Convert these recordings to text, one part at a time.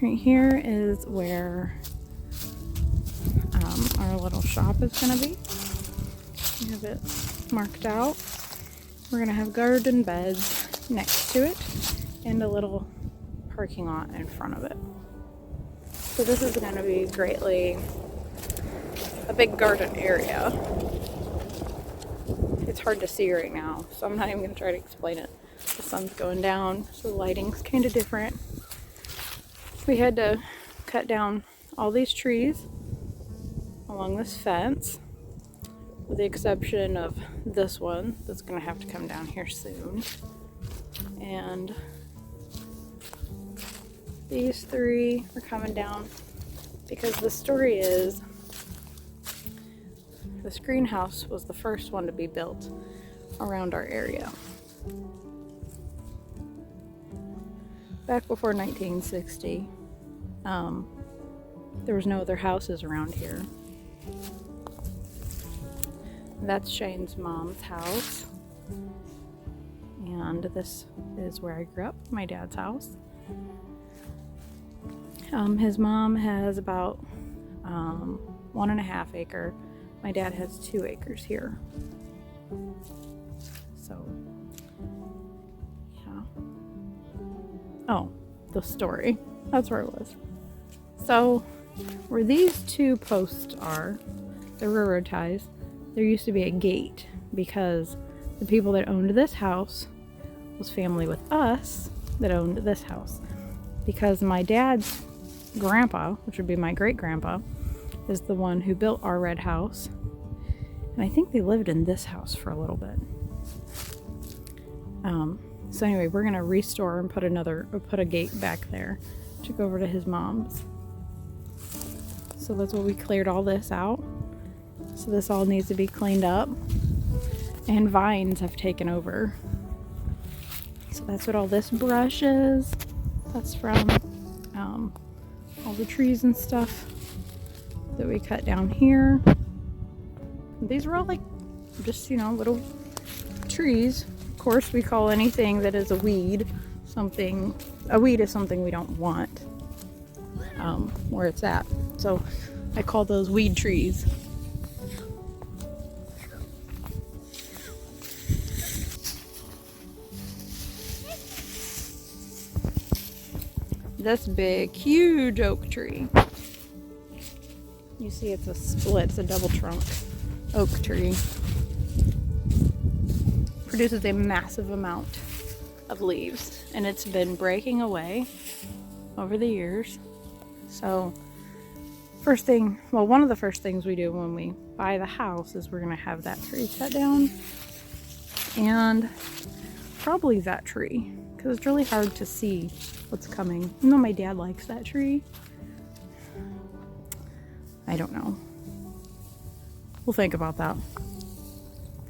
Right here is where our little shop is going to be. We have it marked out. We're going to have garden beds next to it and a little parking lot in front of it. So this is going to be greatly a big garden area. It's hard to see right now, so I'm not even going to try to explain it. The sun's going down, so the lighting's kind of different. We had to cut down all these trees along this fence, with the exception of this one that's going to have to come down here soon. And these three are coming down because the story is this greenhouse was the first one to be built around our area. Back before 1960, there was no other houses around here. That's Shane's mom's house. And this is where I grew up, my dad's house. His mom has about 1.5 acres. My dad has 2 acres here. So, yeah. Oh, the story. That's where it was. So, where these 2 posts are, the railroad ties, there used to be a gate because the people that owned this house was family with us that owned this house. Because my dad's grandpa, which would be my great-grandpa, is the one who built our red house. And I think they lived in this house for a little bit. So anyway, we're going to restore and put a gate back there to go over to his mom's. So that's what we cleared all this out. So this all needs to be cleaned up. And vines have taken over. So that's what all this brush is. That's from all the trees and stuff that we cut down here. These were all like just, little trees. Of course, we call anything that is a weed something. A weed is something we don't want where it's at. So I call those weed trees. This big, huge oak tree. You see it's a split, it's a double trunk oak tree. Produces a massive amount of leaves, and it's been breaking away over the years. So one of the first things we do when we buy the house is we're going to have that tree cut down, and probably that tree, because it's really hard to see what's coming. Even though my dad likes that tree, I don't know. we'll think about that.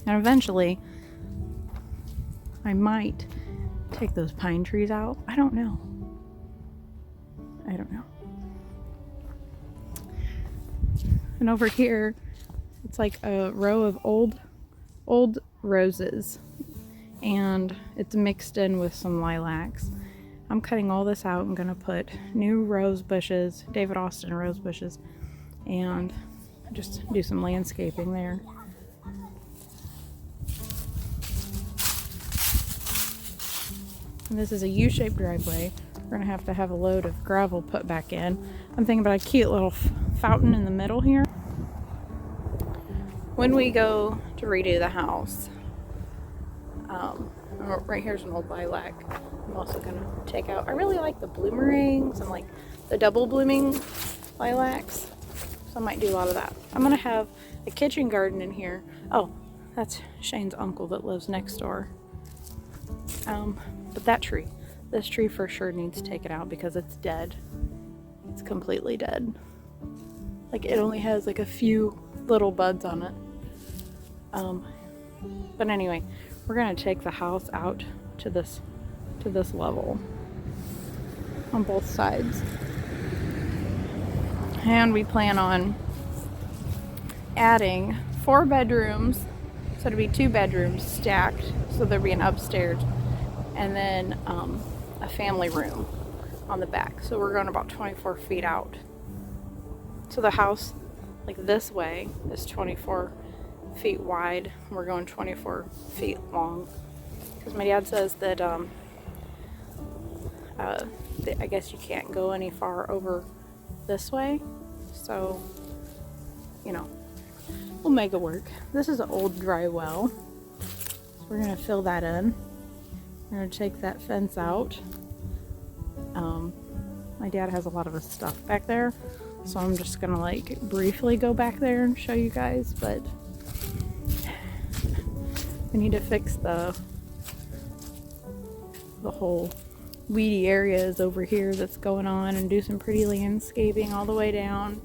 And eventually, I might take those pine trees out. I don't know. And over here, it's like a row of old roses, and it's mixed in with some lilacs. I'm cutting all this out. I'm gonna put new rose bushes, David Austin rose bushes, and just do some landscaping there. And this is a U-shaped driveway. We're gonna have to have a load of gravel put back in. I'm thinking about a cute little fountain in the middle here. When we go to redo the house, right here's an old lilac. I'm also gonna take out, I really like the bloomerangs and like the double blooming lilacs. So I might do a lot of that. I'm gonna have a kitchen garden in here. Oh, that's Shane's uncle that lives next door. But this tree for sure needs taken out because it's dead. It's completely dead. Like it only has like a few little buds on it. But anyway, we're gonna take the house out to this level on both sides. And we plan on adding 4 bedrooms, so it'll be 2 bedrooms stacked, so there'll be an upstairs, and then a family room on the back. So we're going about 24 feet out. So the house, like this way, is 24 feet wide. We're going 24 feet long. Because my dad says that I guess you can't go any far over this way. So, you know, we'll make it work. This is an old dry well. So we're going to fill that in. We're going to take that fence out. My dad has a lot of his stuff back there. So I'm just going to like briefly go back there and show you guys. But we need to fix the whole weedy areas over here that's going on and do some pretty landscaping all the way down.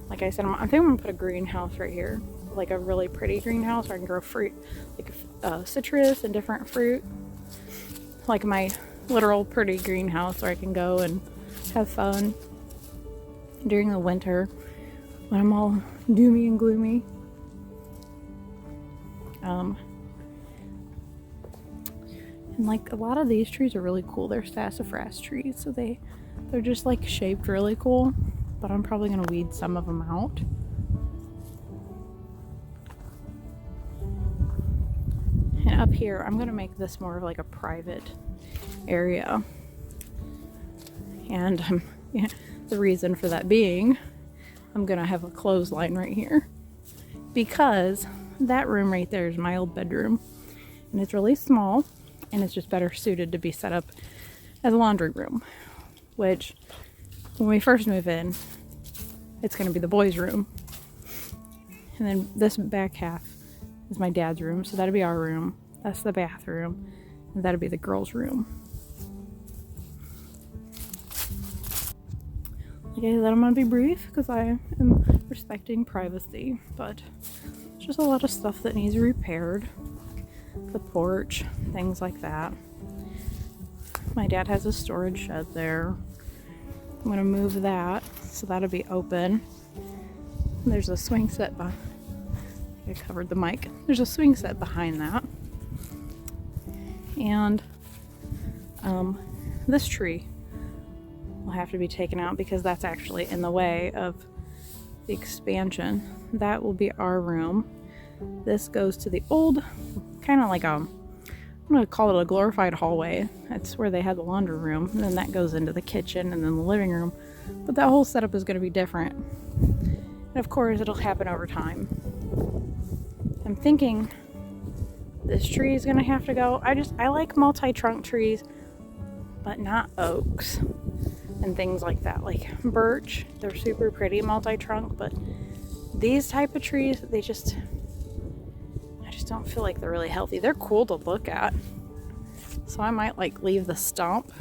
Like I said, I think I'm gonna put a greenhouse right here, like a really pretty greenhouse where I can grow fruit, like citrus and different fruit, like my literal pretty greenhouse where I can go and have fun during the winter when I'm all doomy and gloomy. And like a lot of these trees are really cool. They're sassafras trees, so they're just like shaped really cool. But I'm probably gonna weed some of them out. And up here, I'm gonna make this more of like a private area. And yeah, the reason for that being, I'm gonna have a clothesline right here because that room right there is my old bedroom, and it's really small. And it's just better suited to be set up as a laundry room, which when we first move in, it's going to be the boys' room. And then this back half is my dad's room, so that'll be our room. That's the bathroom, and that'll be the girls' room. Okay, then I'm going to be brief because I am respecting privacy, but it's just a lot of stuff that needs repaired. The porch, things like that. My dad has a storage shed there. I'm going to move that, so that'll be open. There's a swing set I covered the mic. There's a swing set behind that. And this tree will have to be taken out because that's actually in the way of the expansion. That will be our room. This goes to the old, kind of like I'm going to call it a glorified hallway. That's where they had the laundry room. And then that goes into the kitchen and then the living room. But that whole setup is going to be different. And of course, it'll happen over time. I'm thinking this tree is going to have to go. I like multi-trunk trees, but not oaks and things like that. Like birch, they're super pretty multi-trunk, but these type of trees, I just don't feel like they're really healthy. They're cool to look at. So I might like leave the stump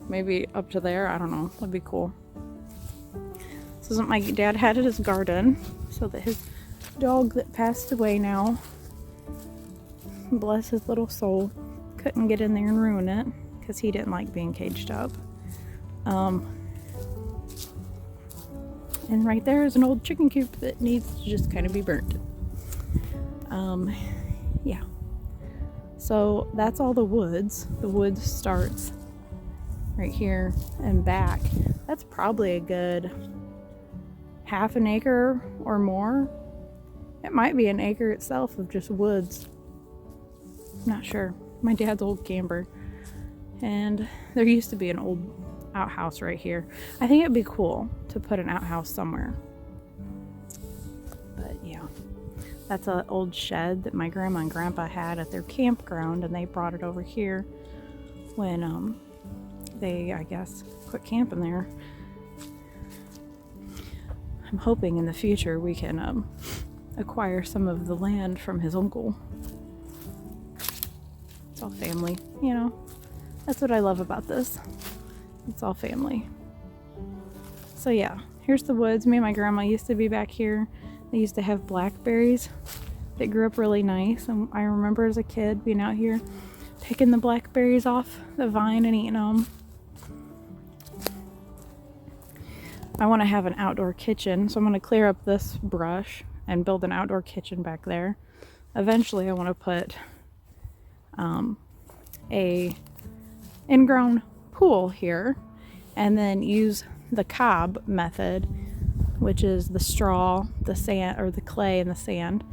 maybe up to there. I don't know. That'd be cool. This is what my dad had at his garden so that his dog that passed away now. Bless his little soul. Couldn't get in there and ruin it because he didn't like being caged up. And right there is an old chicken coop that needs to just kind of be burnt. Yeah. So that's all the woods. The woods starts right here and back. That's probably a good half an acre or more. It might be an acre itself of just woods. Not sure. My dad's old camper. And there used to be an old outhouse right here. I think it'd be cool to put an outhouse somewhere. But yeah. That's an old shed that my grandma and grandpa had at their campground, and they brought it over here when they, I guess, quit camping there. I'm hoping in the future we can acquire some of the land from his uncle. It's all family, you know. That's what I love about this. It's all family. So yeah, here's the woods. Me and my grandma used to be back here. They used to have blackberries that grew up really nice. And I remember as a kid being out here picking the blackberries off the vine and eating them. I want to have an outdoor kitchen, so I'm going to clear up this brush and build an outdoor kitchen back there. Eventually I want to put a in-ground pool here, and then use the cob method, which is the straw, the sand, or the clay and the sand,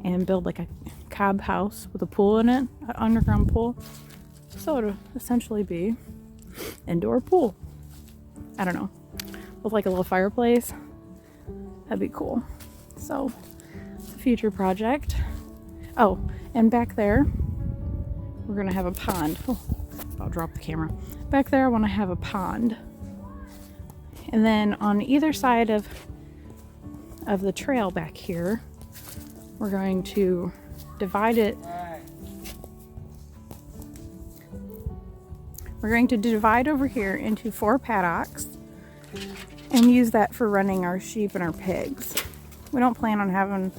and build like a cob house with a pool in it, an underground pool. So it'll essentially be indoor pool. I don't know, with like a little fireplace. That'd be cool. So it's a future project. Oh, and back there we're gonna have a pond. Oh, I'll drop the camera. Back there I want to have a pond, and then on either side of the trail back here we're going to divide it. We're going to divide over here into 4 paddocks and use that for running our sheep and our pigs. We don't plan on having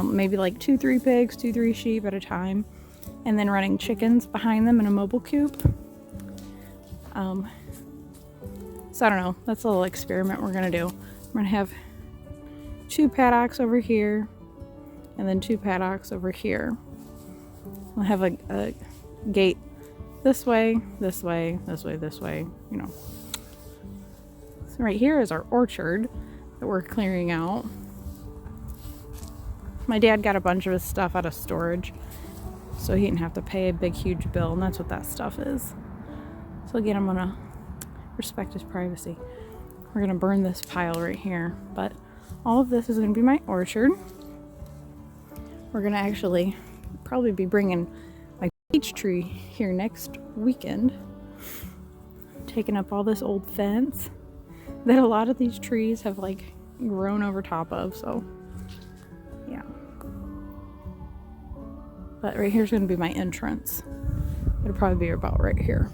maybe like 2-3 pigs, 2-3 sheep at a time, and then running chickens behind them in a mobile coop. So I don't know, that's a little experiment we're gonna do. We're gonna have 2 paddocks over here and then 2 paddocks over here. We'll have a gate this way, this way, this way, this way, you know. So right here is our orchard that we're clearing out. My dad got a bunch of his stuff out of storage, so he didn't have to pay a big, huge bill, and that's what that stuff is. So again, I'm gonna respect his privacy. We're gonna burn this pile right here, but all of this is gonna be my orchard. We're gonna actually probably be bringing my peach tree here next weekend, taking up all this old fence that a lot of these trees have like grown over top of, so yeah. But right here's gonna be my entrance. It'll probably be about right here.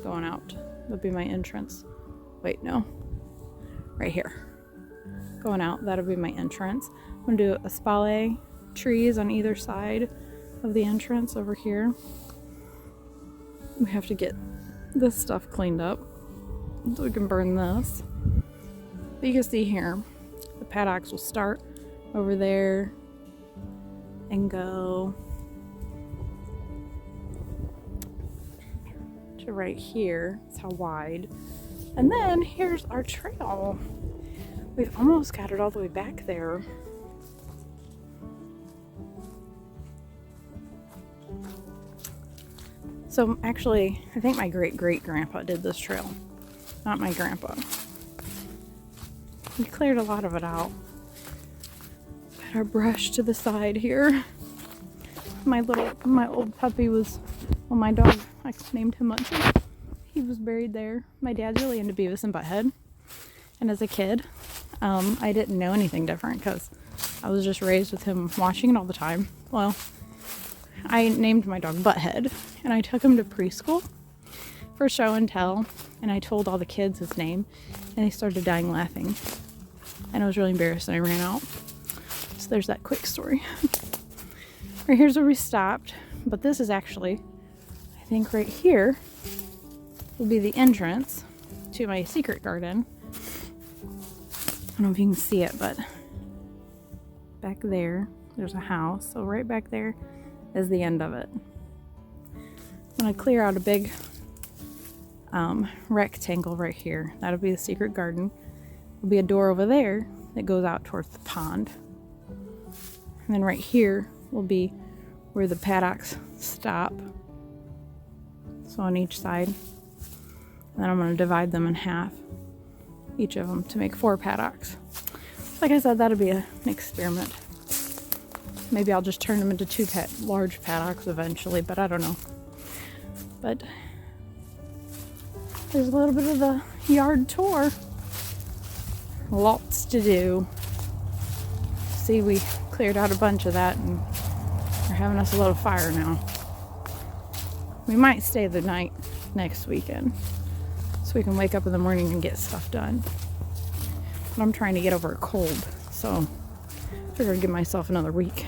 Going out. That'll be my entrance. Wait, no. Right here. Going out, that'll be my entrance. I'm gonna do a spale trees on either side of the entrance over here. We have to get this stuff cleaned up so we can burn this. But you can see here, the paddocks will start over there and go to right here. That's how wide. And then here's our trail. We've almost got it all the way back there. So actually, I think my great-great-grandpa did this trail, not my grandpa. We cleared a lot of it out. Got our brush to the side here. My old puppy was, well, my dog, I named him Munchie. He was buried there. My dad's really into Beavis and Butthead. And as a kid, I didn't know anything different because I was just raised with him watching it all the time. Well, I named my dog Butthead, and I took him to preschool for show and tell, and I told all the kids his name, and they started dying laughing. And I was really embarrassed, and I ran out. So there's that quick story. Right here's where we stopped, but this is actually, I think right here will be the entrance to my secret garden. I don't know if you can see it, but back there's a house. So right back there is the end of it. I'm gonna clear out a big rectangle right here. That'll be the secret garden. There'll be a door over there that goes out towards the pond. And then right here will be where the paddocks stop. So on each side. And then I'm gonna divide them in half, each of them, to make 4 paddocks. Like I said, that'll be an experiment. Maybe I'll just turn them into 2 large paddocks eventually, but I don't know. But there's a little bit of the yard tour. Lots to do. See, we cleared out a bunch of that and we're having us a little fire now. We might stay the night next weekend so we can wake up in the morning and get stuff done. But I'm trying to get over a cold, so I figured I'd give myself another week.